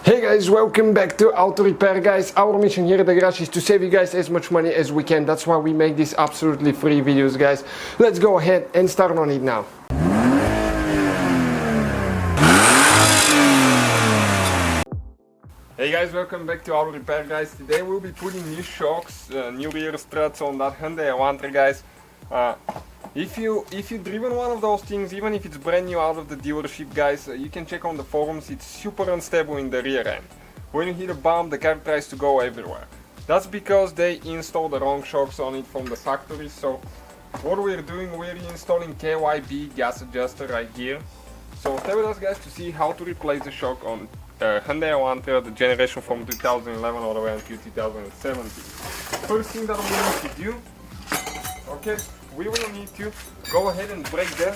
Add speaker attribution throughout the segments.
Speaker 1: Hey guys, welcome back to Auto Repair guys. Our mission here at the garage is to save you guys as much money as we can. That's why we make these absolutely free videos guys. Let's go ahead and start on it now. Hey guys, welcome back to Auto Repair guys. Today we'll be putting new shocks, new rear struts on that Hyundai Elantra guys. If you've driven one of those things, even if it's brand new out of the dealership guys, you can check on the forums, it's super unstable in the rear end. When you hit a bump, the car tries to go everywhere. That's because they installed the wrong shocks on it from the factory. So what we're doing, we're installing KYB gas adjuster right here. So stay with us guys to see how to replace the shock on Hyundai Elantra, the generation from 2011 all the way until 2017. First thing that we need to do, okay, we will need to go ahead and break the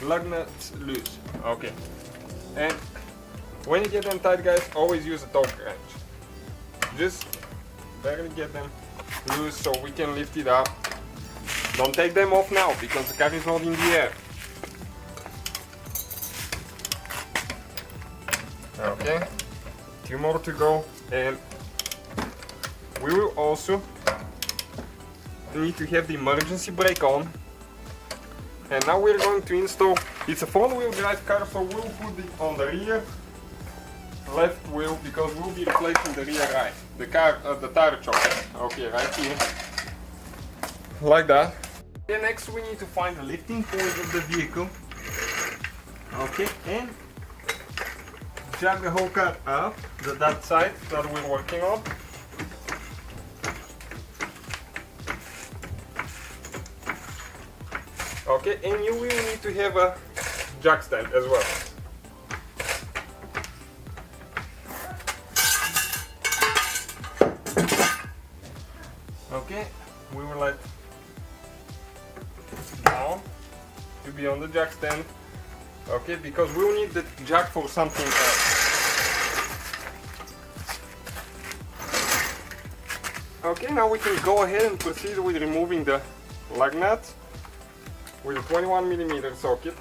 Speaker 1: lug nuts loose. Okay, and when you get them tight guys, always use a torque wrench. Just barely get them loose so we can lift it up. Don't take them off now because the car is not in the air. Okay, two more to go, and we will also need to have the emergency brake on. And now we're going to install, it's a front-wheel drive car, so we'll put it on the rear left wheel because we'll be replacing the rear right, the tire choker. Okay, right here, like that. Then next we need to find the lifting point of the vehicle. Okay, and jack the whole car up, that side that we're working on. Okay, and you will need to have a jack stand as well. Okay, we will let down to be on the jack stand. Okay, because we will need the jack for something else. Okay, now we can go ahead and proceed with removing the lug nuts with a 21mm socket.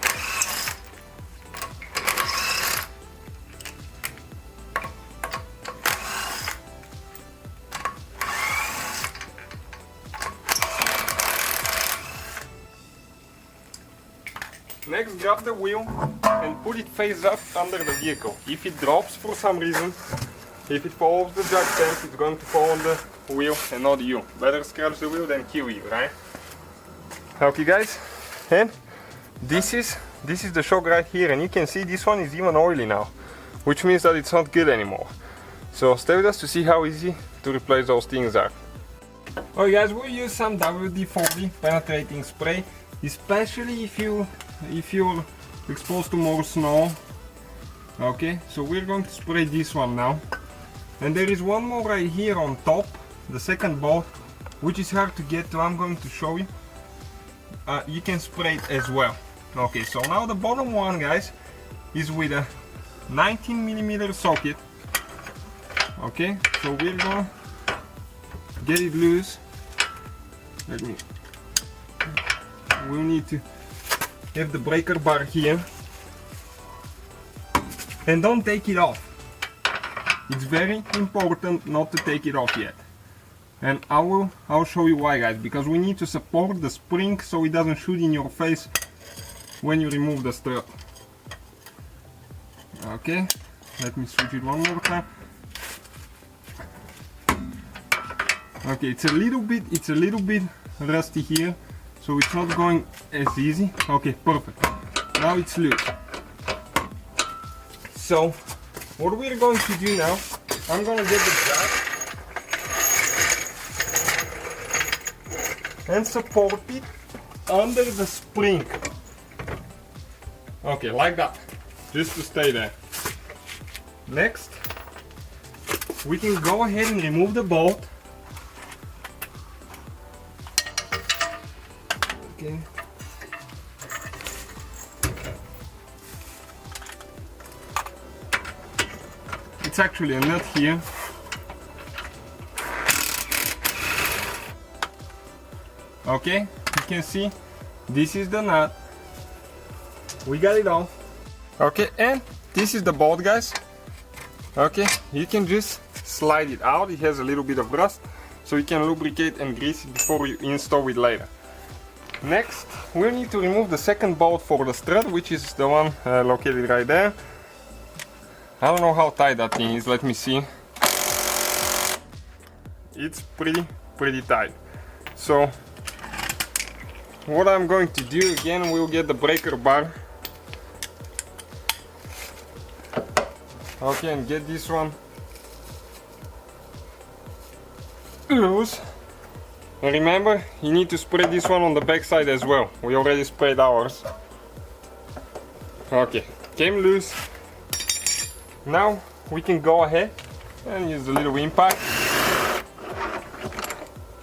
Speaker 1: Next, grab the wheel and put it face up under the vehicle. If it drops for some reason, if it follows the jack stand, it's going to fall on the wheel and not you. Better scratch the wheel than kill you, right? Okay guys, and this is the shock right here, and you can see this one is even oily now, which means that it's not good anymore. So stay with us to see how easy to replace those things are. Alright guys, we'll use some WD-40 penetrating spray, especially if you're exposed to more snow. Okay, so we're going to spray this one now, and there is one more right here on top, the second bolt, which is hard to get to. I'm going to show you. You can spray it as well. Okay, so now the bottom one guys is with a 19mm socket. Okay, so we're gonna get it loose. We'll need to have the breaker bar here, and don't take it off. It's very important not to take it off yet. And I'll show you why guys, because we need to support the spring so it doesn't shoot in your face when you remove the strut. Okay, let me switch it one more time. Okay, it's a little bit rusty here, so it's not going as easy. Okay, perfect. Now it's loose. So what we're going to do now, I'm gonna get the jack and support it under the spring. Okay, like that, just to stay there. Next, we can go ahead and remove the bolt. Okay. It's actually a nut here. Okay, you can see this is the nut. We got it off. Okay, and this is the bolt guys. Okay, you can just slide it out. It has a little bit of rust, so you can lubricate and grease it before you install it later. Next, we'll need to remove the second bolt for the strut, which is the one located right there. I don't know how tight that thing is, let me see. It's pretty tight. So what I'm going to do again, we'll get the breaker bar. Okay, and get this one loose. And remember, you need to spray this one on the back side as well. We already sprayed ours. Okay, came loose. Now we can go ahead and use the little impact.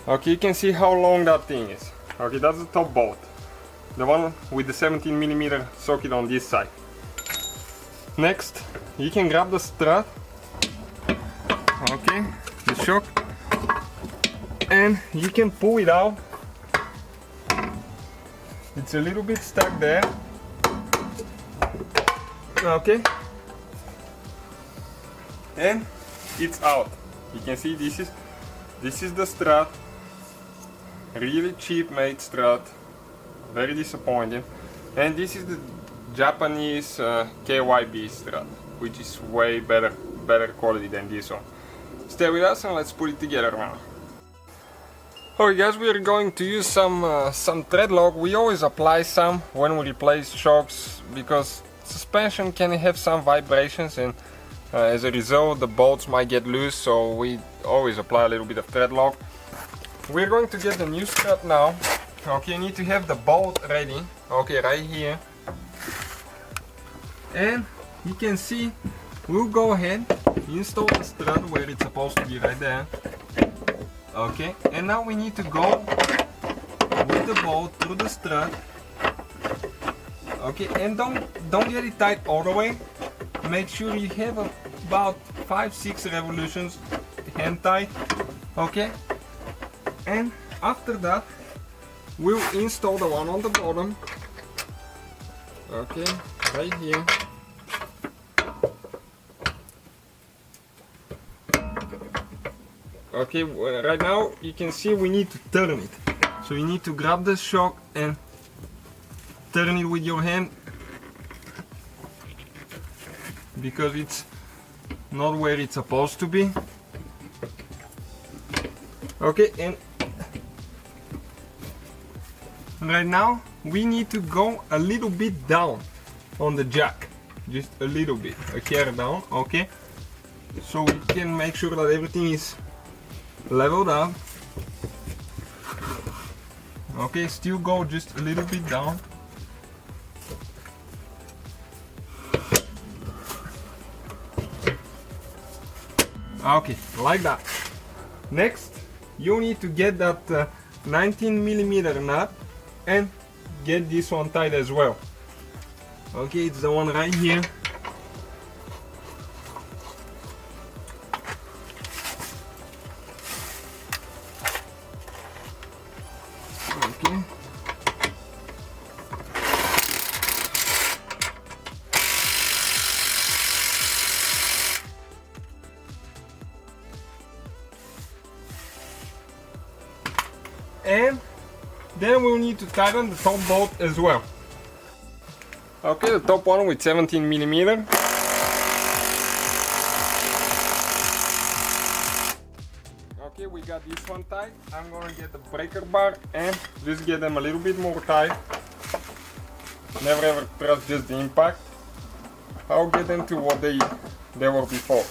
Speaker 1: Okay, you can see how long that thing is. Okay, that's the top bolt. The one with the 17mm socket on this side. Next, you can grab the strut. Okay, the shock. And you can pull it out. It's a little bit stuck there. Okay. And it's out. You can see this is the strut. Really cheap made strut. Very disappointing. And this is the Japanese KYB strut, which is way better quality than this one. Stay with us and let's put it together now. Alright guys, we are going to use some thread lock. We always apply some when we replace shocks because suspension can have some vibrations, and as a result the bolts might get loose, so we always apply a little bit of thread lock. We're going to get the new strut now. Okay, you need to have the bolt ready. Okay, right here. And you can see, we'll go ahead, install the strut where it's supposed to be, right there. Okay, and now we need to go with the bolt through the strut. Okay, and don't get it tight all the way. Make sure you have about 5-6 revolutions hand tight. Okay, and after that we'll install the one on the bottom. Okay, right here. Okay, right now you can see we need to turn it. So you need to grab the shock and turn it with your hand, because it's not where it's supposed to be. Okay, and right now we need to go a little bit down on the jack, just a little bit, a hair down. Okay, so we can make sure that everything is leveled up. Okay, still go just a little bit down. Okay, like that. Next, you need to get that 19mm nut and get this one tight as well. Okay, it's the one right here. Okay. And then we'll need to tighten the top bolt as well. Okay, the top one with 17mm. Okay, we got this one tight. I'm gonna get the breaker bar and just get them a little bit more tight. Never ever trust just the impact. I'll get them to what they were before.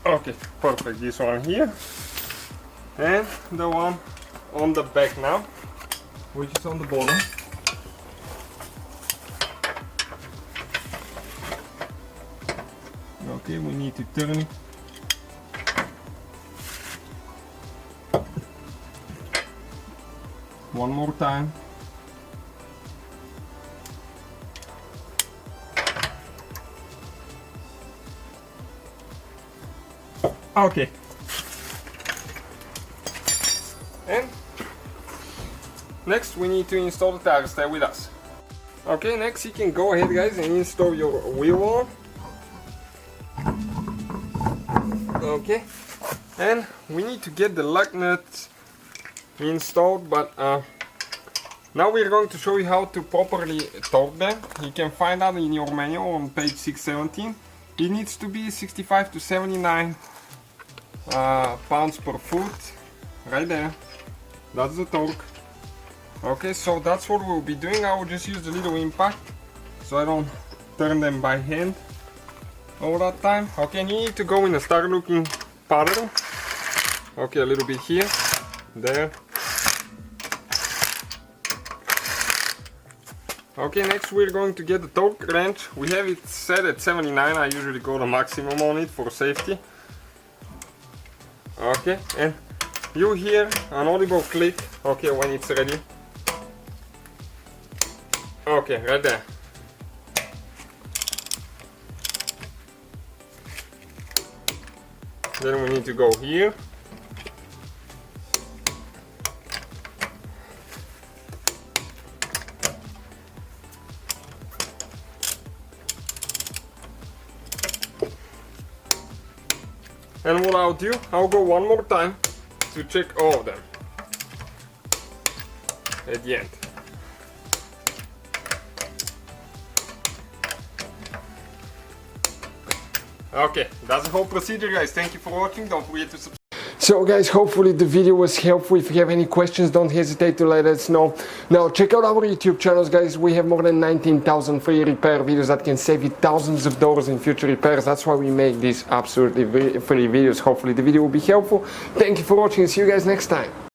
Speaker 1: Okay, perfect. This one here. And the one on the back now, which is on the bottom. Okay, we need to turn it. One more time. Okay. And next we need to install the tires. Stay with us. Okay, next you can go ahead guys and install your wheel on. Okay, and we need to get the lug nuts installed, but now we're going to show you how to properly torque them. You can find that in your manual on page 617. It needs to be 65 to 79 pounds per foot, right there. That's the torque. Okay, so that's what we'll be doing. I will just use the little impact so I don't turn them by hand all that time. Okay, and you need to go in a star looking pattern. Okay, a little bit here, there. Okay, next we're going to get the torque wrench. We have it set at 79. I usually go the maximum on it for safety. Okay, and you hear an audible click, okay, when it's ready. Okay, right there. Then we need to go here. And what I'll do, I'll go one more time to check all of them at the end. Okay, that's the whole procedure, guys. Thank you for watching. Don't forget to subscribe. So guys, hopefully the video was helpful. If you have any questions, don't hesitate to let us know. Now check out our YouTube channels, guys. We have more than 19,000 free repair videos that can save you thousands of dollars in future repairs. That's why we make these absolutely free videos. Hopefully the video will be helpful. Thank you for watching. See you guys next time.